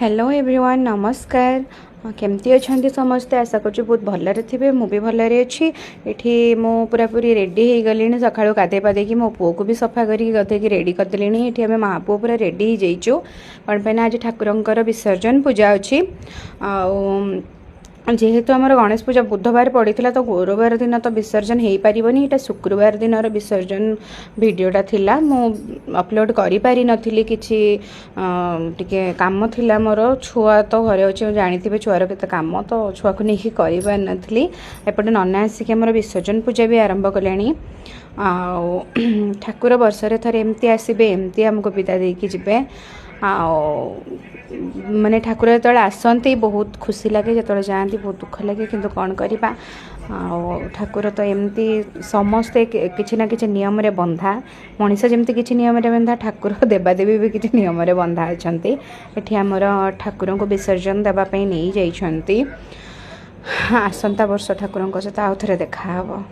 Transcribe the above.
Hello everyone नमस्कार केमती अच्छा समस्ते आशा कर बहुत भलरे थे मुझे भलरे अच्छी ये मु पूरा पूरी रेडी हो गली सका गाधे पादे मो पुओ को भी सफा करके गधे रेडी करदेली ये आम माँ पुओ पूरा रेडी हो जाइचु कौन पे आज ठाकुर विसर्जन पूजा अच्छी जेहेतु आमर गणेश पूजा बुधवार पड़ा तो गुरुवार दिन तो विसर्जन हो पारनी यहाँ शुक्रवार दिन विसर्जन वीडियोटा थिला मु अपलोड करी पारि नथिली किछि टिके काम थिला मोर छुआ तो घरे अच्छे जानी छुआर केते काम तो छुआ को लेकिन करि पार नथिली एपटे नना आसिक आमर विसर्जन पूजा भी आरंभ कलेनी ठाकुर वर्षरे थरे एमती आसबे एमती आमको विदा देकी जिबे माने ठाकुर जो आसती बहुत खुशी लगे जो जाती बहुत दुख लगे किंतु कौन करवा ठाकुर तो एमती समस्ते किसी ना किसी नियम रे बंधा मनीष जमती किसी नियम रे बंधा ठाकुर देवादेवी भी किसी नियम रे बंधा अच्छा ये आमर ठाकुर को विसर्जन देवाई नहीं जाइछंती आसंता वर्ष ठाकुर सहित आउ थे देखा।